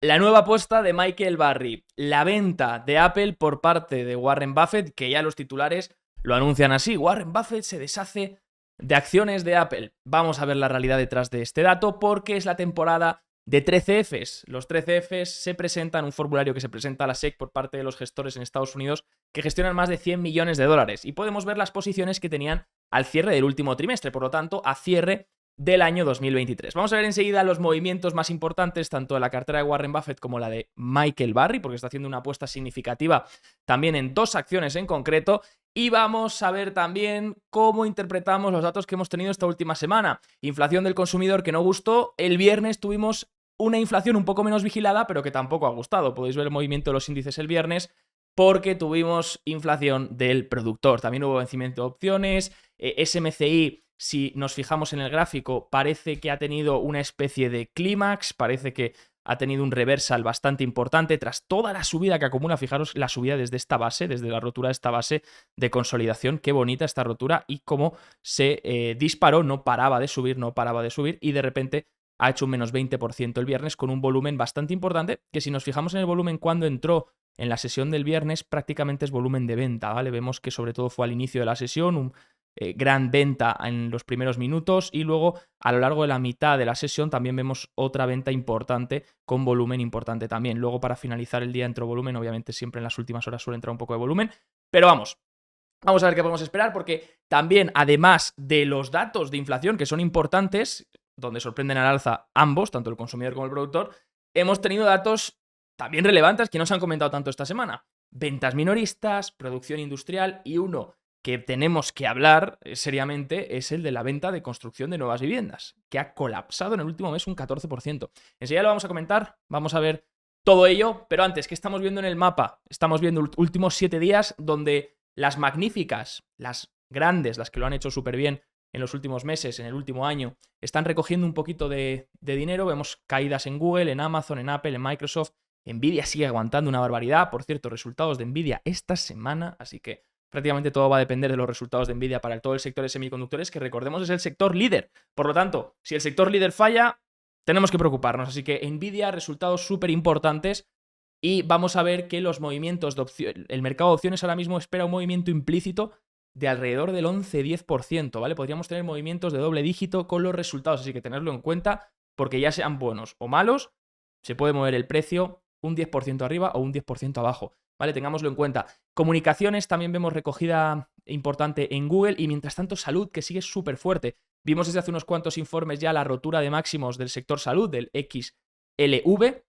La nueva apuesta de Michael Burry, la venta de Apple por parte de Warren Buffett, que ya los titulares lo anuncian así. Warren Buffett se deshace de acciones de Apple. Vamos a ver la realidad detrás de este dato porque es la temporada de 13Fs. Los 13Fs se presentan, un formulario que se presenta a la SEC por parte de los gestores en Estados Unidos que gestionan más de 100 millones de dólares. Y podemos ver las posiciones que tenían al cierre del último trimestre, por lo tanto, a cierre del año 2023. Vamos a ver enseguida los movimientos más importantes, tanto de la cartera de Warren Buffett como la de Michael Burry, porque está haciendo una apuesta significativa también en dos acciones en concreto. Y vamos a ver también cómo interpretamos los datos que hemos tenido esta última semana. Inflación del consumidor que no gustó. El viernes tuvimos una inflación un poco menos vigilada, pero que tampoco ha gustado. Podéis ver el movimiento de los índices el viernes porque tuvimos inflación del productor. También hubo vencimiento de opciones. SMCI, si nos fijamos en el gráfico, parece que ha tenido una especie de clímax, parece que ha tenido un reversal bastante importante tras toda la subida que acumula. Fijaros la subida desde esta base, desde la rotura de esta base de consolidación. Qué bonita esta rotura y cómo se disparó, no paraba de subir y de repente ha hecho un menos 20% el viernes con un volumen bastante importante que si nos fijamos en el volumen cuando entró en la sesión del viernes prácticamente es volumen de venta, ¿vale? Vemos que sobre todo fue al inicio de la sesión un gran venta en los primeros minutos y luego a lo largo de la mitad de la sesión también vemos otra venta importante con volumen importante también. Luego para finalizar el día entró volumen, obviamente siempre en las últimas horas suele entrar un poco de volumen, pero vamos a ver qué podemos esperar porque también además de los datos de inflación que son importantes, donde sorprenden al alza ambos, tanto el consumidor como el productor, hemos tenido datos también relevantes que no se han comentado tanto esta semana. Ventas minoristas, producción industrial y uno que tenemos que hablar seriamente es el de la venta de construcción de nuevas viviendas, que ha colapsado en el último mes un 14%. Enseguida lo vamos a comentar, vamos a ver todo ello, pero antes, ¿qué estamos viendo en el mapa? Estamos viendo los últimos 7 días donde las magníficas, las grandes, las que lo han hecho súper bien en los últimos meses, en el último año, están recogiendo un poquito de dinero. Vemos caídas en Google, en Amazon, en Apple, en Microsoft. Nvidia sigue aguantando una barbaridad. Por cierto, resultados de Nvidia esta semana, así que prácticamente todo va a depender de los resultados de Nvidia para todo el sector de semiconductores, que recordemos es el sector líder. Por lo tanto, si el sector líder falla, tenemos que preocuparnos. Así que Nvidia, resultados súper importantes. Y vamos a ver que los movimientos de opciones, el mercado de opciones ahora mismo espera un movimiento implícito de alrededor del 11-10%, ¿vale? Podríamos tener movimientos de doble dígito con los resultados, así que tenerlo en cuenta, porque ya sean buenos o malos, se puede mover el precio un 10% arriba o un 10% abajo, ¿vale? Tengámoslo en cuenta. Comunicaciones, también vemos recogida importante en Google y mientras tanto salud, que sigue súper fuerte. Vimos desde hace unos cuantos informes ya la rotura de máximos del sector salud, del XLV,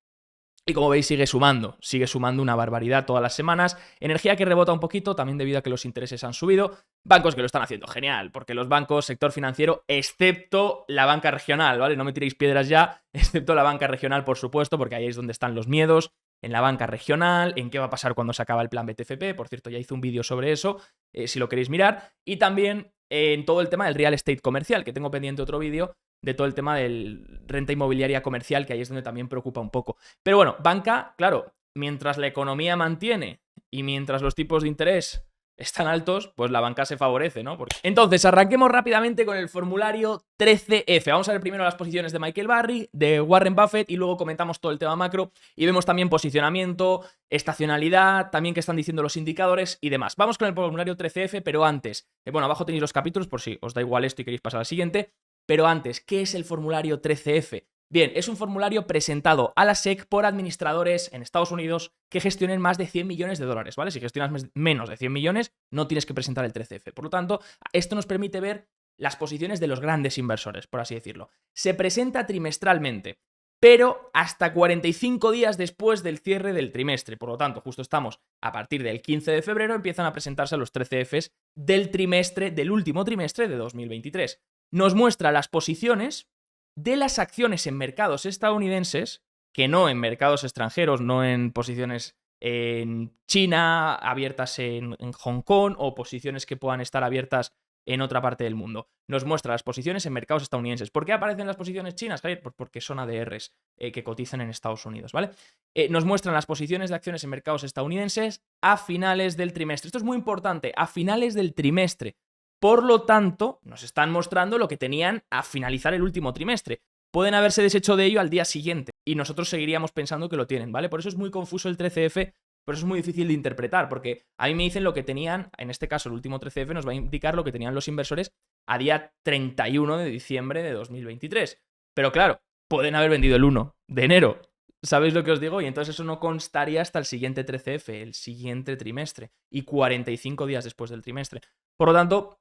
y como veis sigue sumando una barbaridad todas las semanas. Energía que rebota un poquito, también debido a que los intereses han subido. Bancos que lo están haciendo genial, porque los bancos, sector financiero, excepto la banca regional, ¿vale? No me tiréis piedras ya, excepto la banca regional, por supuesto, porque ahí es donde están los miedos, en la banca regional, en qué va a pasar cuando se acaba el plan BTFP. Por cierto, ya hice un vídeo sobre eso, si lo queréis mirar. Y también en todo el tema del real estate comercial, que tengo pendiente otro vídeo, de todo el tema del renta inmobiliaria comercial, que ahí es donde también preocupa un poco. Pero bueno, banca, claro, mientras la economía mantiene y mientras los tipos de interés están altos, pues la banca se favorece, ¿no? Entonces, arranquemos rápidamente con el formulario 13F. Vamos a ver primero las posiciones de Michael Burry, de Warren Buffett y luego comentamos todo el tema macro y vemos también posicionamiento, estacionalidad, también qué están diciendo los indicadores y demás. Vamos con el formulario 13F, pero antes, bueno, abajo tenéis los capítulos por si os da igual esto y queréis pasar al siguiente. Pero antes, ¿qué es el formulario 13F? Bien, es un formulario presentado a la SEC por administradores en Estados Unidos que gestionen más de 100 millones de dólares, ¿vale? Si gestionas menos de 100 millones, no tienes que presentar el 13F. Por lo tanto, esto nos permite ver las posiciones de los grandes inversores, por así decirlo. Se presenta trimestralmente, pero hasta 45 días después del cierre del trimestre. Por lo tanto, justo estamos a partir del 15 de febrero, empiezan a presentarse los 13Fs del trimestre, del último trimestre de 2023. Nos muestra las posiciones de las acciones en mercados estadounidenses, que no en mercados extranjeros, no en posiciones en China, abiertas en Hong Kong o posiciones que puedan estar abiertas en otra parte del mundo. Nos muestra las posiciones en mercados estadounidenses. ¿Por qué aparecen las posiciones chinas, Javier? Pues porque son ADRs que cotizan en Estados Unidos, ¿vale? Nos muestran las posiciones de acciones en mercados estadounidenses a finales del trimestre. Esto es muy importante, a finales del trimestre. Por lo tanto, nos están mostrando lo que tenían a finalizar el último trimestre. Pueden haberse deshecho de ello al día siguiente. y nosotros seguiríamos pensando que lo tienen, ¿vale? Por eso es muy confuso el 13F, por eso es muy difícil de interpretar, porque a mí me dicen lo que tenían, en este caso el último 13F nos va a indicar lo que tenían los inversores a día 31 de diciembre de 2023. Pero claro, pueden haber vendido el 1 de enero. ¿Sabéis lo que os digo? Y entonces eso no constaría hasta el siguiente 13F, el siguiente trimestre, y 45 días después del trimestre. Por lo tanto,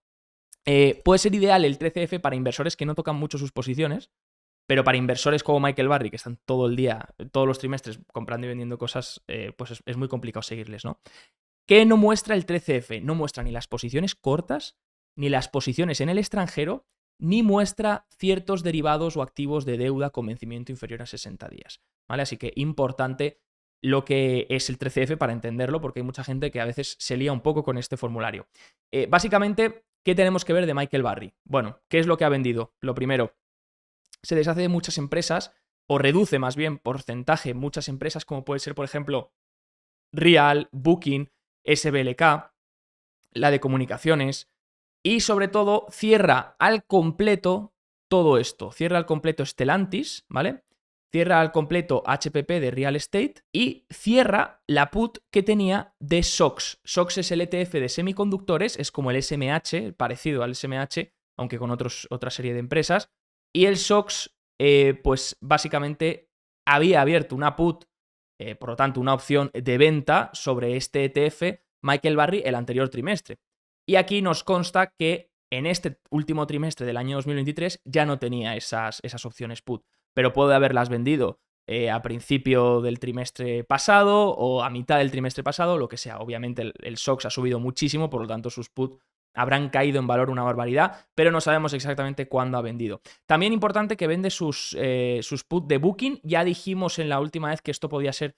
puede ser ideal el 13F para inversores que no tocan mucho sus posiciones, pero para inversores como Michael Barry, que están todo el día, todos los trimestres comprando y vendiendo cosas, pues es muy complicado seguirles, ¿no? ¿Qué no muestra el 13F? No muestra ni las posiciones cortas, ni las posiciones en el extranjero, ni muestra ciertos derivados o activos de deuda con vencimiento inferior a 60 días, ¿vale? Así que importante lo que es el 13F para entenderlo, porque hay mucha gente que a veces se lía un poco con este formulario. Básicamente, ¿qué tenemos que ver de Michael Barry? Bueno, ¿qué es lo que ha vendido? Lo primero, se deshace de muchas empresas, o reduce más bien porcentaje muchas empresas, como puede ser, por ejemplo, Real, Booking, SBLK, la de comunicaciones, y sobre todo cierra al completo todo esto. Cierra al completo Stellantis, ¿vale? Cierra al completo HPP de Real Estate y cierra la put que tenía de SOX. SOX es el ETF de semiconductores, es como el SMH, parecido al SMH, aunque con otra serie de empresas. Y el SOX, pues básicamente había abierto una put, por lo tanto una opción de venta sobre este ETF Michael Barry el anterior trimestre. Y aquí nos consta que en este último trimestre del año 2023 ya no tenía esas opciones put, pero puede haberlas vendido a principio del trimestre pasado o a mitad del trimestre pasado, lo que sea. Obviamente el SOX ha subido muchísimo, por lo tanto sus put habrán caído en valor una barbaridad, pero no sabemos exactamente cuándo ha vendido. También importante que vende sus put de Booking. Ya dijimos en la última vez que esto podía ser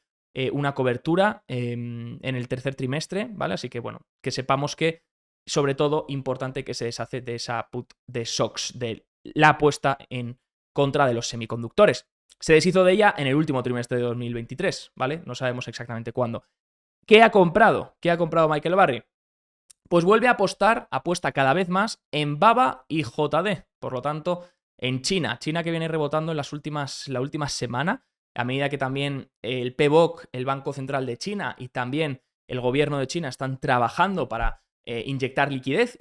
una cobertura en el tercer trimestre, ¿vale? Así que bueno, que sepamos que, sobre todo, importante que se deshace de esa put de SOX, de la apuesta en contra de los semiconductores. Se deshizo de ella en el último trimestre de 2023, ¿vale? No sabemos exactamente cuándo. ¿Qué ha comprado? ¿Qué ha comprado Michael Barry? Pues vuelve a apuesta cada vez más en BABA y JD. Por lo tanto, en China que viene rebotando en la última semana, a medida que también el PBOC, el Banco Central de China, y también el gobierno de China están trabajando para inyectar liquidez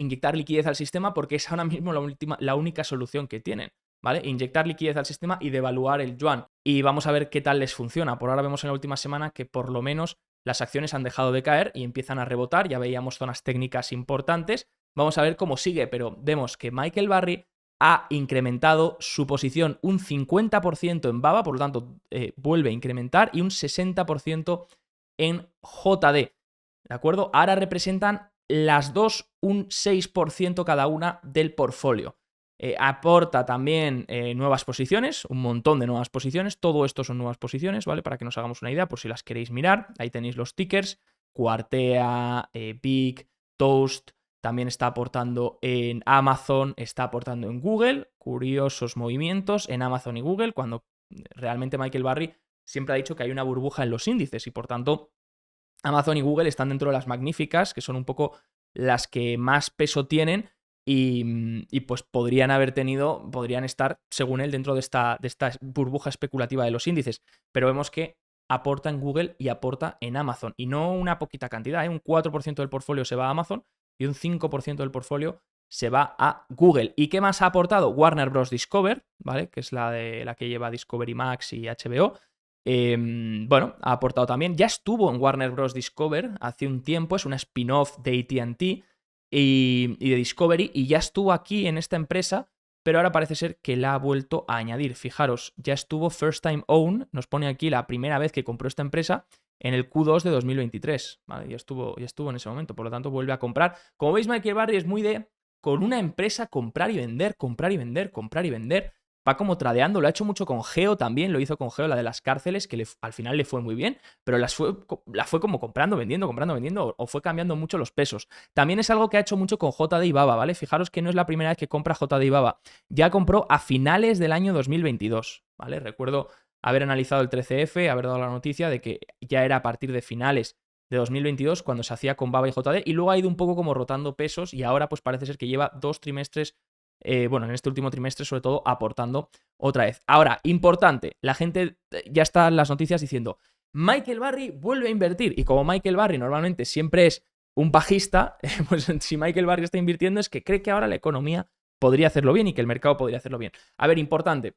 al sistema, porque es ahora mismo la única solución que tienen, ¿vale? Inyectar liquidez al sistema y devaluar el yuan. Y vamos a ver qué tal les funciona. Por ahora vemos en la última semana que por lo menos las acciones han dejado de caer y empiezan a rebotar. Ya veíamos zonas técnicas importantes. Vamos a ver cómo sigue, pero vemos que Michael Barry ha incrementado su posición un 50% en BABA, por lo tanto vuelve a incrementar, y un 60% en JD. ¿De acuerdo? Ahora representan las dos un 6% cada una del portfolio. Aporta también nuevas posiciones, un montón de nuevas posiciones. Todo esto son nuevas posiciones, ¿vale? Para que nos hagamos una idea, por si las queréis mirar. Ahí tenéis los tickers: Cuartea, Big, Toast. También está aportando en Amazon, está aportando en Google. Curiosos movimientos en Amazon y Google, cuando realmente Michael Barry siempre ha dicho que hay una burbuja en los índices y por tanto Amazon y Google están dentro de las magníficas, que son un poco las que más peso tienen y pues podrían estar, según él, dentro de esta burbuja especulativa de los índices. Pero vemos que aporta en Google y aporta en Amazon. Y no una poquita cantidad, un 4% del portfolio se va a Amazon y un 5% del portfolio se va a Google. ¿Y qué más ha aportado? Warner Bros. Discover, ¿vale? Que es la que lleva Discovery Max y HBO. Bueno, ha aportado también. Ya estuvo en Warner Bros. Discover hace un tiempo, es una spin-off de AT&T y de Discovery, y ya estuvo aquí en esta empresa, pero ahora parece ser que la ha vuelto a añadir. Fijaros, ya estuvo First Time Own, nos pone aquí la primera vez que compró esta empresa en el Q2 de 2023. Vale, ya estuvo en ese momento, por lo tanto vuelve a comprar. Como veis, Michael Barry es muy de, con una empresa, comprar y vender, comprar y vender, comprar y vender. Va como tradeando, lo ha hecho mucho con Geo también, lo hizo con Geo, la de las cárceles, que al final le fue muy bien, pero la fue como comprando, vendiendo, o fue cambiando mucho los pesos. También es algo que ha hecho mucho con JD y Baba, ¿vale? Fijaros que no es la primera vez que compra JD y Baba, ya compró a finales del año 2022, ¿vale? Recuerdo haber analizado el 13F, haber dado la noticia de que ya era a partir de finales de 2022 cuando se hacía con Baba y JD, y luego ha ido un poco como rotando pesos y ahora pues parece ser que lleva 2 trimestres bueno, en este último trimestre sobre todo aportando otra vez. Ahora, importante, la gente ya está en las noticias diciendo Michael Burry vuelve a invertir, y como Michael Burry normalmente siempre es un bajista, pues si Michael Burry está invirtiendo es que cree que ahora la economía podría hacerlo bien y que el mercado podría hacerlo bien. A ver, importante,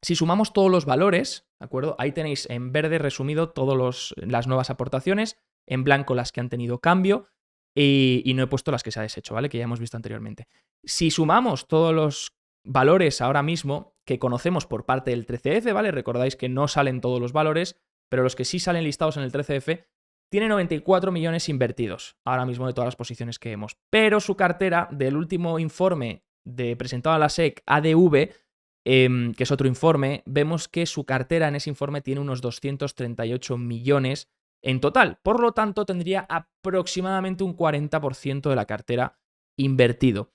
si sumamos todos los valores, ¿de acuerdo? Ahí tenéis en verde resumido todas las nuevas aportaciones, en blanco las que han tenido cambio y no he puesto las que se ha deshecho, ¿vale? Que ya hemos visto anteriormente. Si sumamos todos los valores ahora mismo que conocemos por parte del 13F, ¿vale? Recordáis que no salen todos los valores, pero los que sí salen listados en el 13F, tiene 94 millones invertidos ahora mismo de todas las posiciones que vemos. Pero su cartera del último informe presentado a la SEC, ADV, que es otro informe, vemos que su cartera en ese informe tiene unos 238 millones en total. Por lo tanto, tendría aproximadamente un 40% de la cartera invertido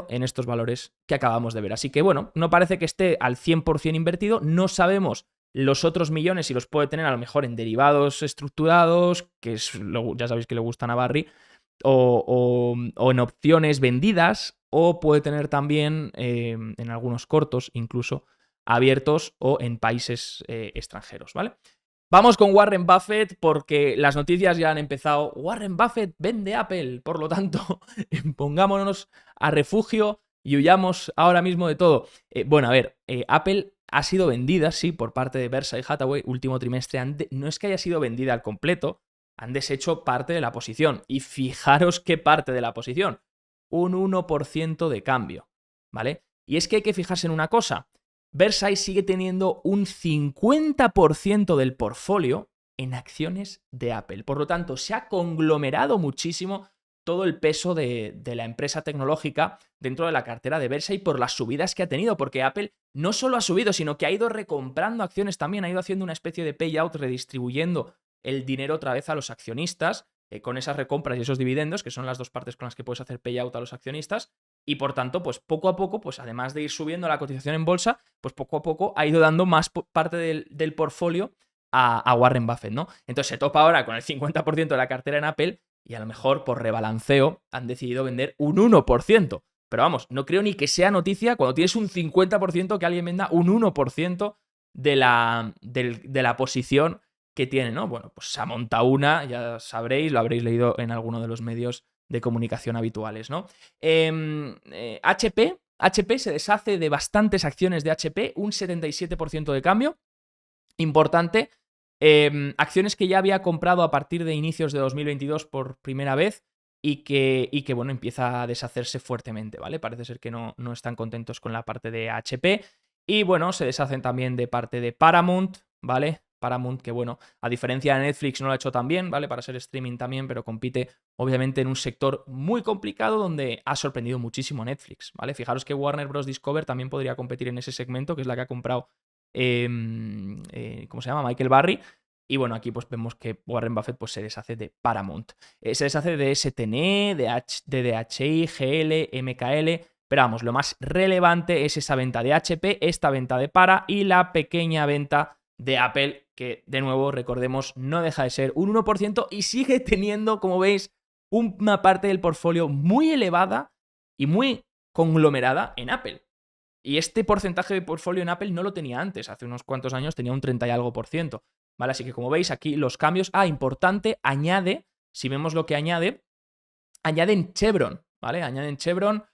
en estos valores que acabamos de ver. Así que bueno, no parece que esté al 100% invertido, no sabemos los otros millones si los puede tener a lo mejor en derivados estructurados, que ya sabéis que le gustan a Barry, o en opciones vendidas, o puede tener también en algunos cortos incluso abiertos o en países extranjeros, ¿vale? Vamos con Warren Buffett porque las noticias ya han empezado. Warren Buffett vende Apple, por lo tanto, pongámonos a refugio y huyamos ahora mismo de todo. Bueno, a ver, Apple ha sido vendida, sí, por parte de Berkshire Hathaway, último trimestre. No es que haya sido vendida al completo, han deshecho parte de la posición. Y fijaros qué parte de la posición. Un 1% de cambio, ¿vale? Y es que hay que fijarse en una cosa. Berkshire sigue teniendo un 50% del portfolio en acciones de Apple. Por lo tanto, se ha conglomerado muchísimo todo el peso de la empresa tecnológica dentro de la cartera de Berkshire por las subidas que ha tenido, porque Apple no solo ha subido, sino que ha ido recomprando acciones también, ha ido haciendo una especie de payout, redistribuyendo el dinero otra vez a los accionistas, con esas recompras y esos dividendos, que son las dos partes con las que puedes hacer payout a los accionistas, y por tanto, pues poco a poco, pues además de ir subiendo la cotización en bolsa, pues poco a poco ha ido dando más parte del portfolio a Warren Buffett, ¿no? Entonces se topa ahora con el 50% de la cartera en Apple y a lo mejor por rebalanceo han decidido vender un 1%. Pero vamos, no creo ni que sea noticia cuando tienes un 50% que alguien venda un 1% de la posición que tiene, ¿no? Bueno, pues se ha montado una, ya sabréis, lo habréis leído en alguno de los medios de comunicación habituales, ¿no? HP se deshace de bastantes acciones de HP, un 77% de cambio, importante. Acciones que ya había comprado a partir de inicios de 2022 por primera vez y que bueno, empieza a deshacerse fuertemente, ¿vale? Parece ser que no están contentos con la parte de HP y bueno, se deshacen también de parte de Paramount, ¿vale? Paramount que bueno, a diferencia de Netflix no lo ha hecho tan bien, ¿vale? Para ser streaming también, pero compite obviamente en un sector muy complicado donde ha sorprendido muchísimo Netflix, ¿vale? Fijaros que Warner Bros. Discover también podría competir en ese segmento, que es la que ha comprado ¿cómo se llama? Michael Burry. Y bueno, aquí pues vemos que Warren Buffett pues, se deshace de Paramount. Se deshace de STN, de DHI, GL, MKL. Pero vamos, lo más relevante es esa venta de HP, esta venta de Para y la pequeña venta de Apple, que de nuevo, recordemos, no deja de ser un 1% y sigue teniendo, como veis, una parte del portfolio muy elevada y muy conglomerada en Apple. Y este porcentaje de portfolio en Apple no lo tenía antes, hace unos cuantos años tenía un 30 y algo por ciento, ¿vale? Así que como veis aquí los cambios, importante, añade, si vemos lo que añaden Chevron, ¿vale? Añaden Chevron,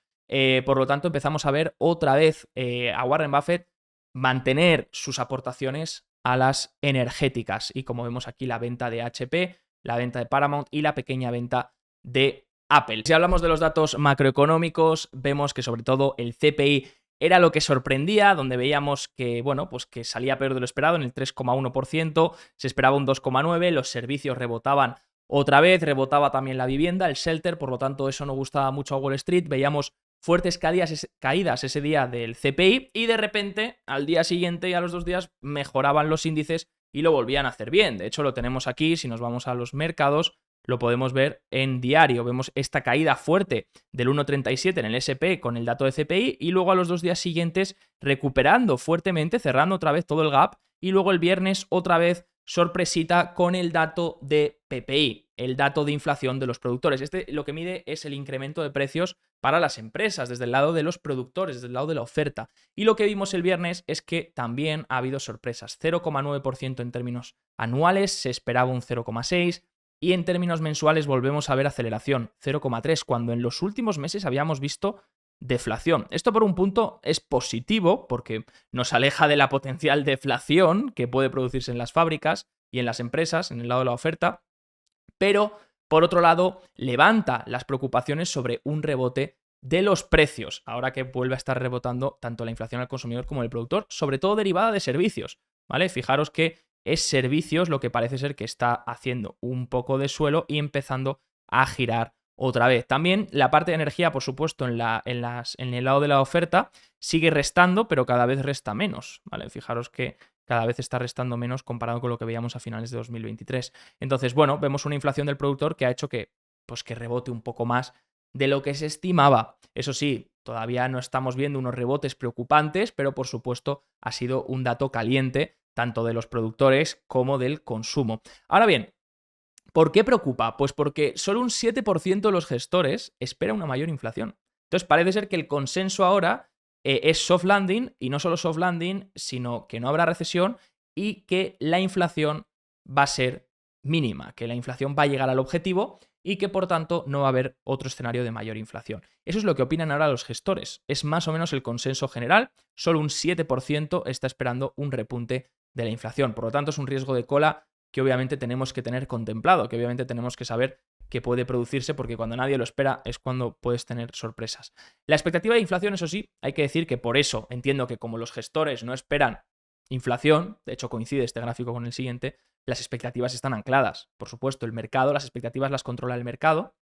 por lo tanto empezamos a ver otra vez a Warren Buffett mantener sus aportaciones a las energéticas y como vemos aquí la venta de HP, la venta de Paramount y la pequeña venta de Apple. Si hablamos de los datos macroeconómicos, vemos que sobre todo el CPI era lo que sorprendía, donde veíamos que, bueno, pues que salía peor de lo esperado en el 3,1%, se esperaba un 2,9%, los servicios rebotaban otra vez, rebotaba también la vivienda, el shelter, por lo tanto eso no gustaba mucho a Wall Street, veíamos fuertes caídas ese día del CPI y de repente al día siguiente y a los 2 días mejoraban los índices y lo volvían a hacer bien. De hecho lo tenemos aquí, si nos vamos a los mercados, lo podemos ver en diario. Vemos esta caída fuerte del 1,37 en el SP con el dato de CPI y luego a los 2 días siguientes recuperando fuertemente, cerrando otra vez todo el gap y luego el viernes otra vez sorpresita con el dato de PPI, el dato de inflación de los productores. Este lo que mide es el incremento de precios para las empresas, desde el lado de los productores, desde el lado de la oferta. Y lo que vimos el viernes es que también ha habido sorpresas. 0,9% en términos anuales, se esperaba un 0,6%, y en términos mensuales volvemos a ver aceleración, 0,3%, cuando en los últimos meses habíamos visto deflación. Esto por un punto es positivo porque nos aleja de la potencial deflación que puede producirse en las fábricas y en las empresas, en el lado de la oferta, pero por otro lado levanta las preocupaciones sobre un rebote de los precios, ahora que vuelve a estar rebotando tanto la inflación al consumidor como al productor, sobre todo derivada de servicios, ¿vale? Fijaros que es servicios lo que parece ser que está haciendo un poco de suelo y empezando a girar otra vez. También la parte de energía, por supuesto, en el lado de la oferta sigue restando, pero cada vez resta menos, ¿vale? Fijaros que cada vez está restando menos comparado con lo que veíamos a finales de 2023. Entonces, bueno, vemos una inflación del productor que ha hecho que, pues, que rebote un poco más de lo que se estimaba. Eso sí, todavía no estamos viendo unos rebotes preocupantes, pero por supuesto ha sido un dato caliente tanto de los productores como del consumo. Ahora bien, ¿por qué preocupa? Pues porque solo un 7% de los gestores espera una mayor inflación. Entonces parece ser que el consenso ahora es soft landing, y no solo soft landing, sino que no habrá recesión y que la inflación va a ser mínima, que la inflación va a llegar al objetivo y que por tanto no va a haber otro escenario de mayor inflación. Eso es lo que opinan ahora los gestores. Es más o menos el consenso general. Solo un 7% está esperando un repunte de la inflación. Por lo tanto, es un riesgo de cola que obviamente tenemos que tener contemplado, que obviamente tenemos que saber que puede producirse, porque cuando nadie lo espera es cuando puedes tener sorpresas. La expectativa de inflación, eso sí, hay que decir que por eso entiendo que como los gestores no esperan inflación, de hecho coincide este gráfico con el siguiente, las expectativas están ancladas. Por supuesto, el mercado, las expectativas las controla el mercado.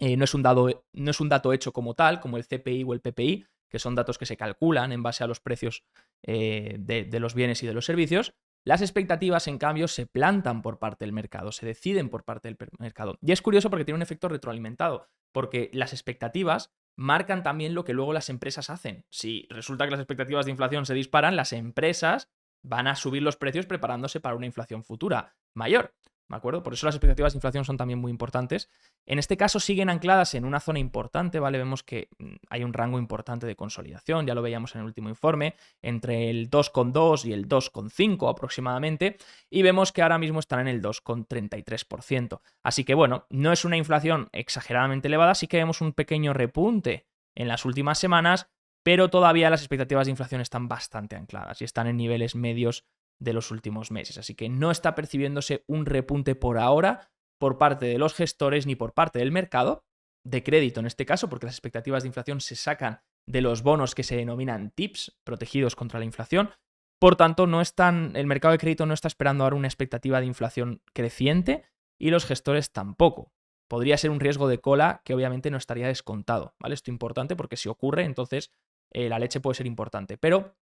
No es un dato hecho como tal, como el CPI o el PPI, que son datos que se calculan en base a los precios de los bienes y de los servicios. Las expectativas, en cambio, se plantan por parte del mercado, se deciden por parte del mercado. Y es curioso porque tiene un efecto retroalimentado, porque las expectativas marcan también lo que luego las empresas hacen. Si resulta que las expectativas de inflación se disparan, las empresas van a subir los precios preparándose para una inflación futura mayor. ¿De acuerdo? Por eso las expectativas de inflación son también muy importantes. En este caso siguen ancladas en una zona importante, ¿vale? Vemos que hay un rango importante de consolidación, ya lo veíamos en el último informe, entre el 2,2 y el 2,5 aproximadamente, y vemos que ahora mismo están en el 2,33%. Así que bueno, no es una inflación exageradamente elevada, sí que vemos un pequeño repunte en las últimas semanas, pero todavía las expectativas de inflación están bastante ancladas y están en niveles medios de los últimos meses. Así que no está percibiéndose un repunte por ahora por parte de los gestores ni por parte del mercado, de crédito en este caso, porque las expectativas de inflación se sacan de los bonos que se denominan TIPS, protegidos contra la inflación. Por tanto, el mercado de crédito no está esperando ahora una expectativa de inflación creciente y los gestores tampoco. Podría ser un riesgo de cola que obviamente no estaría descontado, ¿vale? Esto es importante porque si ocurre, entonces la leche puede ser importante. Pero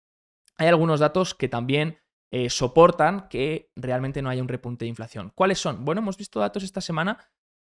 hay algunos datos que también soportan que realmente no haya un repunte de inflación. ¿Cuáles son? Bueno, hemos visto datos esta semana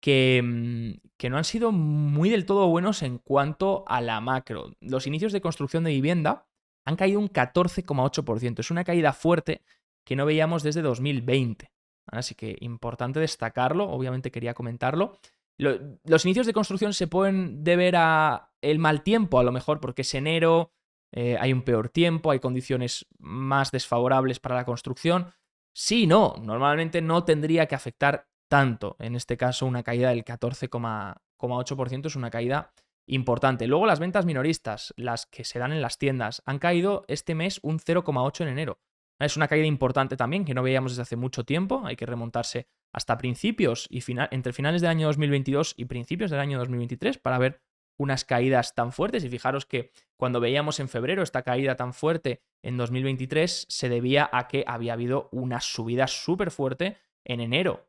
que no han sido muy del todo buenos en cuanto a la macro. Los inicios de construcción de vivienda han caído un 14,8%. Es una caída fuerte que no veíamos desde 2020. Así que importante destacarlo, obviamente quería comentarlo. Los inicios de construcción se pueden deber a el mal tiempo, a lo mejor porque es enero, hay un peor tiempo, hay condiciones más desfavorables para la construcción. Sí, no, normalmente no tendría que afectar tanto. En este caso, una caída del 14,8% es una caída importante. Luego las ventas minoristas, las que se dan en las tiendas, han caído este mes un 0,8 en enero. Es una caída importante también que no veíamos desde hace mucho tiempo. Hay que remontarse hasta principios y entre finales del año 2022 y principios del año 2023 para ver unas caídas tan fuertes. Y fijaros que cuando veíamos en febrero esta caída tan fuerte en 2023 se debía a que había habido una subida súper fuerte en enero,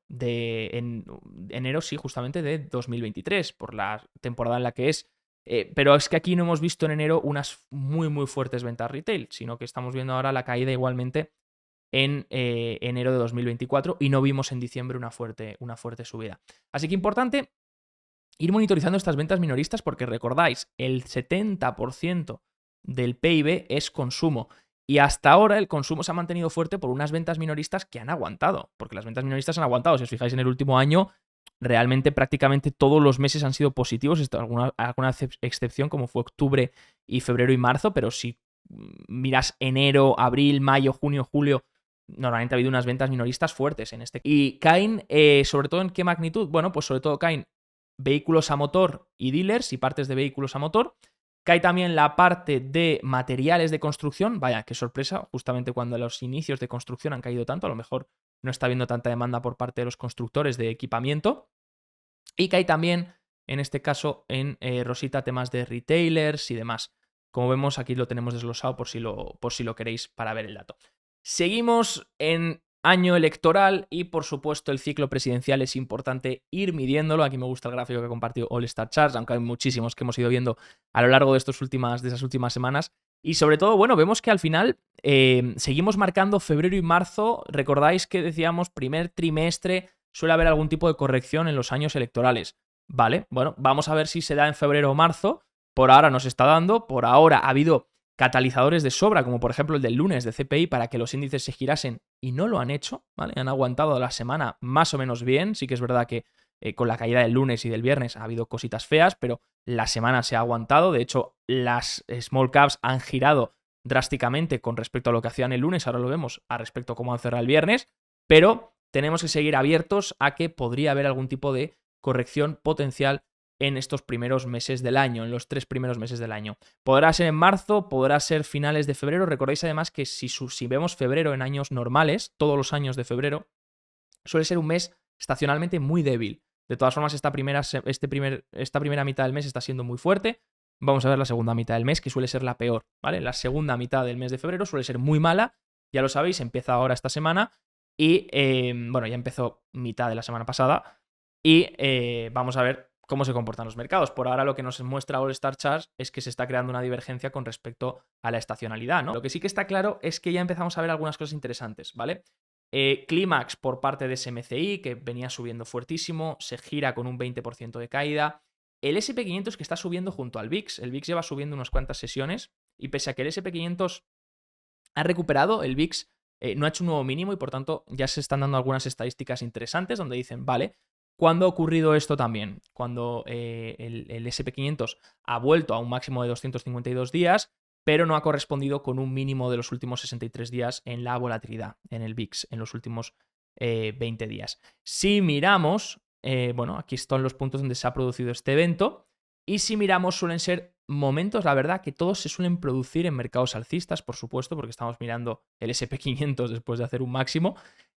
sí, justamente de 2023, por la temporada en la que es. Pero es que aquí no hemos visto en enero unas muy, muy fuertes ventas retail, sino que estamos viendo ahora la caída igualmente en enero de 2024 y no vimos en diciembre una fuerte subida. Así que importante ir monitorizando estas ventas minoristas porque recordáis, el 70% del PIB es consumo. Y hasta ahora el consumo se ha mantenido fuerte por unas ventas minoristas que han aguantado. Porque las ventas minoristas han aguantado. Si os fijáis en el último año, realmente prácticamente todos los meses han sido positivos, alguna excepción como fue octubre y febrero y marzo, pero si miras enero, abril, mayo, junio, julio, normalmente ha habido unas ventas minoristas fuertes en este. Y caen, sobre todo, ¿en qué magnitud? Bueno, pues sobre todo caen vehículos a motor y dealers y partes de vehículos a motor. Cae también la parte de materiales de construcción. Vaya, qué sorpresa, justamente cuando los inicios de construcción han caído tanto, a lo mejor no está habiendo tanta demanda por parte de los constructores de equipamiento. Y cae también, en este caso, en rosita temas de retailers y demás. Como vemos, aquí lo tenemos desglosado por si lo queréis para ver el dato. Seguimos en año electoral y, por supuesto, el ciclo presidencial es importante ir midiéndolo. Aquí me gusta el gráfico que ha compartido All Star Charts, aunque hay muchísimos que hemos ido viendo a lo largo de esas últimas semanas. Y sobre todo, bueno, vemos que al final seguimos marcando febrero y marzo. Recordáis que decíamos primer trimestre suele haber algún tipo de corrección en los años electorales. Vale, bueno, vamos a ver si se da en febrero o marzo. Por ahora no se está dando. Por ahora ha habido catalizadores de sobra, como por ejemplo el del lunes de CPI, para que los índices se girasen y no lo han hecho, ¿vale? Han aguantado la semana más o menos bien. Sí que es verdad que con la caída del lunes y del viernes ha habido cositas feas, pero la semana se ha aguantado. De hecho, las small caps han girado drásticamente con respecto a lo que hacían el lunes, ahora lo vemos, a respecto a cómo han cerrado el viernes, pero tenemos que seguir abiertos a que podría haber algún tipo de corrección potencial en estos primeros meses del año, en los 3 primeros meses del año. Podrá ser en marzo, podrá ser finales de febrero. Recordéis además que si vemos febrero en años normales, todos los años de febrero, suele ser un mes estacionalmente muy débil. De todas formas, esta primera mitad del mes está siendo muy fuerte. Vamos a ver la segunda mitad del mes, que suele ser la peor, ¿vale? La segunda mitad del mes de febrero suele ser muy mala, ya lo sabéis, empieza ahora esta semana y, bueno, ya empezó mitad de la semana pasada y vamos a ver cómo se comportan los mercados. Por ahora lo que nos muestra All Star Charts es que se está creando una divergencia con respecto a la estacionalidad, ¿no? Lo que sí que está claro es que ya empezamos a ver algunas cosas interesantes, ¿vale? Clímax por parte de SMCI, que venía subiendo fuertísimo, se gira con un 20% de caída. El SP500 que está subiendo junto al VIX. El VIX lleva subiendo unas cuantas sesiones y pese a que el SP500 ha recuperado, el VIX no ha hecho un nuevo mínimo y por tanto ya se están dando algunas estadísticas interesantes donde dicen, vale, ¿cuándo ha ocurrido esto también? Cuando el SP500 ha vuelto a un máximo de 252 días, pero no ha correspondido con un mínimo de los últimos 63 días en la volatilidad, en el VIX, en los últimos 20 días. Si miramos, bueno, aquí están los puntos donde se ha producido este evento, y si miramos suelen ser momentos, la verdad, que todos se suelen producir en mercados alcistas, por supuesto, porque estamos mirando el SP500 después de hacer un máximo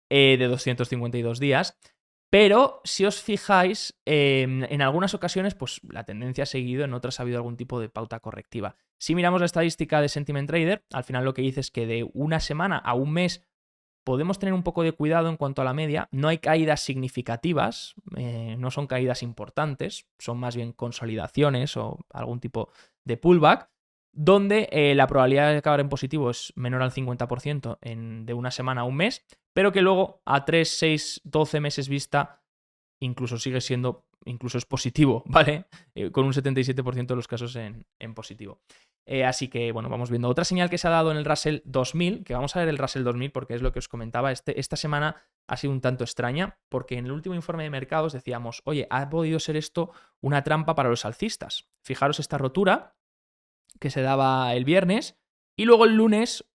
de 252 días. Pero si os fijáis, en algunas ocasiones, pues la tendencia ha seguido, en otras ha habido algún tipo de pauta correctiva. Si miramos la estadística de Sentiment Trader, al final lo que dice es que de una semana a un mes podemos tener un poco de cuidado en cuanto a la media. No hay caídas significativas, no son caídas importantes, son más bien consolidaciones o algún tipo de pullback, donde la probabilidad de acabar en positivo es menor al 50% de una semana a un mes, pero que luego a 3, 6, 12 meses vista incluso sigue siendo, incluso es positivo, ¿vale? Con un 77% de los casos en positivo. Así que, bueno, vamos viendo. Otra señal que se ha dado en el Russell 2000, que vamos a ver el Russell 2000 porque es lo que os comentaba, esta semana ha sido un tanto extraña porque en el último informe de mercados decíamos, oye, ha podido ser esto una trampa para los alcistas. Fijaros esta rotura que se daba el viernes y luego el lunes,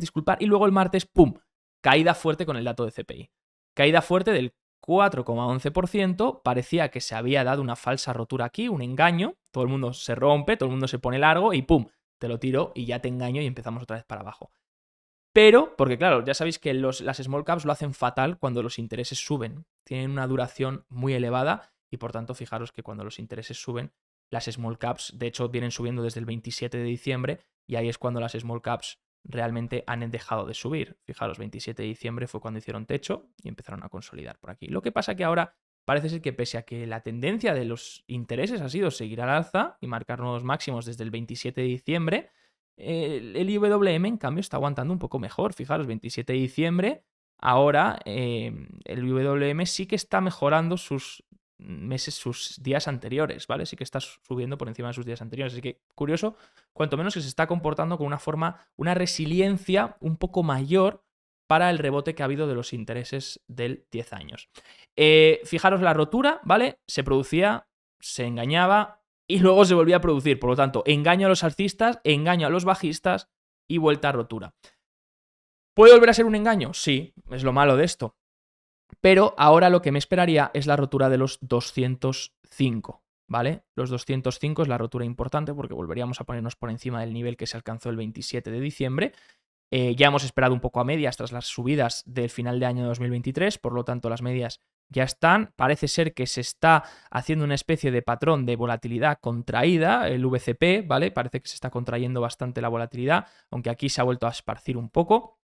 disculpad, y luego el martes, ¡pum!, caída fuerte con el dato de CPI. Caída fuerte del 4,11%, parecía que se había dado una falsa rotura aquí, un engaño, todo el mundo se rompe, todo el mundo se pone largo y ¡pum!, te lo tiro y ya te engaño y empezamos otra vez para abajo. Pero, porque claro, ya sabéis que las small caps lo hacen fatal cuando los intereses suben, tienen una duración muy elevada y por tanto fijaros que cuando los intereses suben, las small caps, de hecho, vienen subiendo desde el 27 de diciembre y ahí es cuando las small caps realmente han dejado de subir. Fijaros, 27 de diciembre fue cuando hicieron techo y empezaron a consolidar por aquí. Lo que pasa que ahora parece ser que pese a que la tendencia de los intereses ha sido seguir al alza y marcar nuevos máximos desde el 27 de diciembre, el IWM en cambio está aguantando un poco mejor. Fijaros, 27 de diciembre, ahora el IWM sí que está mejorando sus días anteriores, ¿vale? Sí que está subiendo por encima de sus días anteriores. Así que curioso, cuanto menos que se está comportando con una resiliencia un poco mayor para el rebote que ha habido de los intereses del 10 años. Fijaros la rotura, ¿vale? Se producía, se engañaba y luego se volvía a producir. Por lo tanto, engaño a los alcistas, engaño a los bajistas y vuelta a rotura. ¿Puede volver a ser un engaño? Sí, es lo malo de esto. Pero ahora lo que me esperaría es la rotura de los 205, ¿vale? Los 205 es la rotura importante porque volveríamos a ponernos por encima del nivel que se alcanzó el 27 de diciembre. Ya hemos esperado un poco a medias tras las subidas del final de año 2023, por lo tanto las medias ya están. Parece ser que se está haciendo una especie de patrón de volatilidad contraída, el VCP, ¿vale? Parece que se está contrayendo bastante la volatilidad, aunque aquí se ha vuelto a esparcir un poco.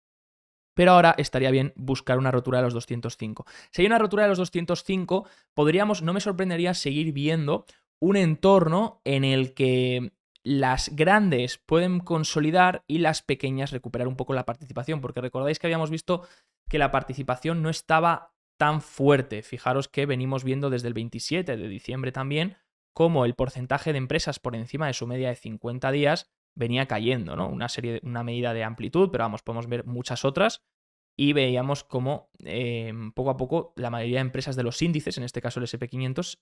Pero ahora estaría bien buscar una rotura de los 205. Si hay una rotura de los 205, podríamos, no me sorprendería seguir viendo un entorno en el que las grandes pueden consolidar y las pequeñas recuperar un poco la participación, porque recordáis que habíamos visto que la participación no estaba tan fuerte. Fijaros que venimos viendo desde el 27 de diciembre también cómo el porcentaje de empresas por encima de su media de 50 días venía cayendo, ¿no? Una medida de amplitud, pero vamos, podemos ver muchas otras y veíamos cómo poco a poco la mayoría de empresas de los índices, en este caso el SP500,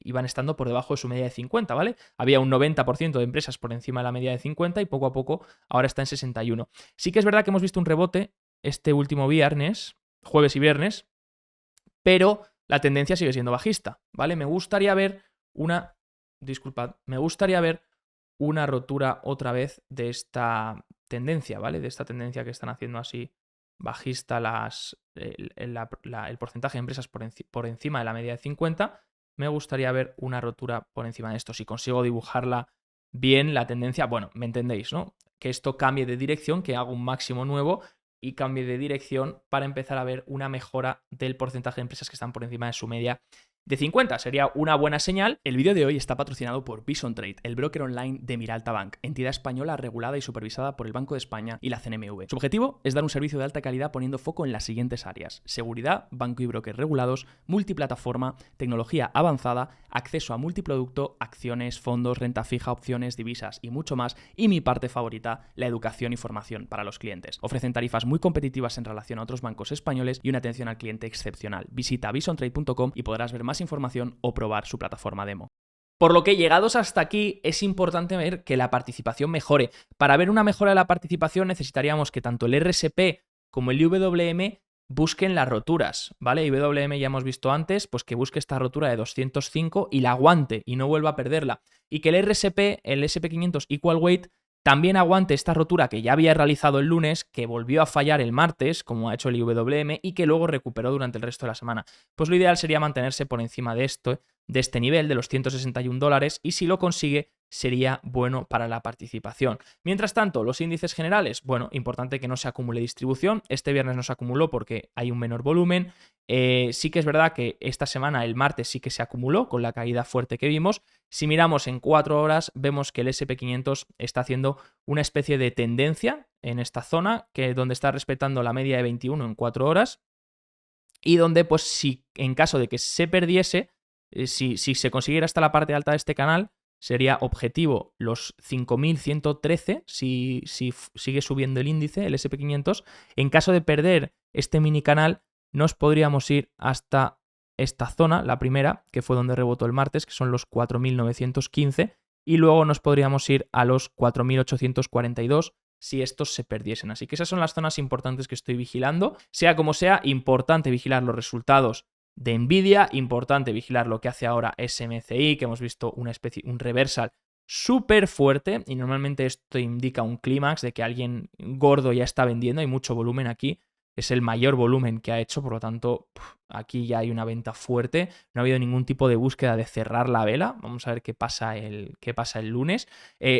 iban estando por debajo de su media de 50, ¿vale? Había un 90% de empresas por encima de la media de 50 y poco a poco ahora está en 61. Sí que es verdad que hemos visto un rebote este último viernes, jueves y viernes, pero la tendencia sigue siendo bajista, ¿vale? Me gustaría ver una rotura otra vez de esta tendencia, ¿vale? De esta tendencia que están haciendo así bajista el porcentaje de empresas por encima de la media de 50. Me gustaría ver una rotura por encima de esto. Si consigo dibujarla bien, la tendencia, bueno, me entendéis, ¿no? Que esto cambie de dirección, que haga un máximo nuevo y cambie de dirección para empezar a ver una mejora del porcentaje de empresas que están por encima de su media de 50. Sería una buena señal. El vídeo de hoy está patrocinado por Bison Trade, el broker online de Miralta Bank, entidad española regulada y supervisada por el Banco de España y la CNMV. Su objetivo es dar un servicio de alta calidad poniendo foco en las siguientes áreas: seguridad, banco y broker regulados, multiplataforma, tecnología avanzada, acceso a multiproducto, acciones, fondos, renta fija, opciones, divisas y mucho más. Y mi parte favorita, la educación y formación para los clientes. Ofrecen tarifas muy competitivas en relación a otros bancos españoles y una atención al cliente excepcional. Visita bisontrade.com y podrás ver más información o probar su plataforma demo. Por lo que llegados hasta aquí es importante ver que la participación mejore. Para ver una mejora de la participación necesitaríamos que tanto el RSP como el IWM busquen las roturas, ¿vale? IWM ya hemos visto antes, pues que busque esta rotura de 205 y la aguante y no vuelva a perderla. Y que el RSP, el SP500 Equal Weight, también aguante esta rotura que ya había realizado el lunes, que volvió a fallar el martes, como ha hecho el IWM, y que luego recuperó durante el resto de la semana. Pues lo ideal sería mantenerse por encima de este nivel, de los $161, y si lo consigue, sería bueno para la participación. Mientras tanto, los índices generales, bueno, importante que no se acumule distribución. Este viernes no se acumuló porque hay un menor volumen. Sí que es verdad que esta semana, el martes, sí que se acumuló con la caída fuerte que vimos. Si miramos en 4 horas, vemos que el SP500 está haciendo una especie de tendencia en esta zona, donde está respetando la media de 21 en 4 horas, y donde, pues, si en caso de que se perdiese, si se consiguiera hasta la parte alta de este canal, sería objetivo los 5.113 si sigue subiendo el índice, el SP500. En caso de perder este mini canal, nos podríamos ir hasta esta zona, la primera, que fue donde rebotó el martes, que son los 4.915, y luego nos podríamos ir a los 4.842 si estos se perdiesen. Así que esas son las zonas importantes que estoy vigilando. Sea como sea, importante vigilar los resultados de Nvidia, importante vigilar lo que hace ahora SMCI, que hemos visto un reversal súper fuerte, y normalmente esto indica un clímax de que alguien gordo ya está vendiendo, hay mucho volumen aquí, es el mayor volumen que ha hecho, por lo tanto aquí ya hay una venta fuerte, no ha habido ningún tipo de búsqueda de cerrar la vela. Vamos a ver qué pasa el lunes.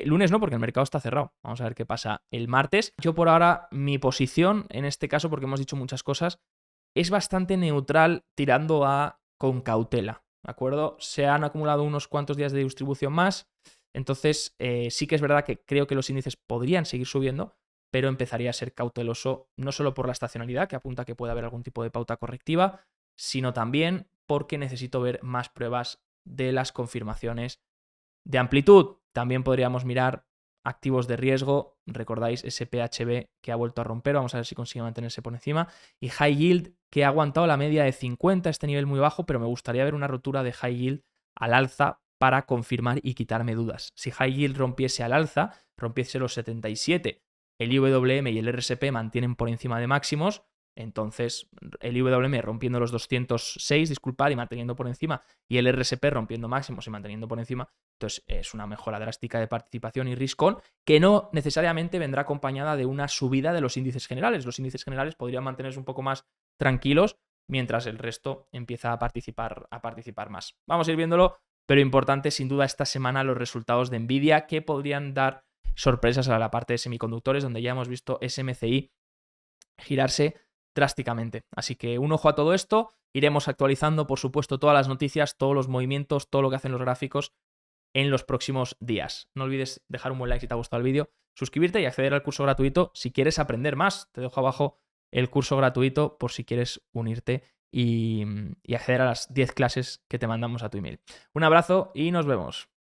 Lunes no, porque el mercado está cerrado. Vamos a ver qué pasa el martes. Yo por ahora, mi posición en este caso, porque hemos dicho muchas cosas, es bastante neutral tirando a con cautela, ¿de acuerdo? Se han acumulado unos cuantos días de distribución más, entonces sí que es verdad que creo que los índices podrían seguir subiendo, pero empezaría a ser cauteloso, no solo por la estacionalidad, que apunta que puede haber algún tipo de pauta correctiva, sino también porque necesito ver más pruebas de las confirmaciones de amplitud. También podríamos mirar activos de riesgo, recordáis ese PHB que ha vuelto a romper, vamos a ver si consigue mantenerse por encima, y High Yield que ha aguantado la media de 50, este nivel muy bajo, pero me gustaría ver una rotura de High Yield al alza para confirmar y quitarme dudas. Si High Yield rompiese al alza, rompiese los 77, el IWM y el RSP mantienen por encima de máximos, entonces el IWM rompiendo los 206, disculpad, y manteniendo por encima, y el RSP rompiendo máximos y manteniendo por encima, entonces es una mejora drástica de participación y risk-on que no necesariamente vendrá acompañada de una subida de los índices generales. Los índices generales podrían mantenerse un poco más tranquilos mientras el resto empieza a participar más. Vamos a ir viéndolo, pero importante sin duda esta semana los resultados de Nvidia que podrían dar sorpresas a la parte de semiconductores, donde ya hemos visto SMCI girarse drásticamente. Así que un ojo a todo esto, iremos actualizando por supuesto todas las noticias, todos los movimientos, todo lo que hacen los gráficos en los próximos días. No olvides dejar un buen like si te ha gustado el vídeo, suscribirte y acceder al curso gratuito si quieres aprender más. Te dejo abajo el curso gratuito por si quieres unirte y acceder a las 10 clases que te mandamos a tu email. Un abrazo y nos vemos.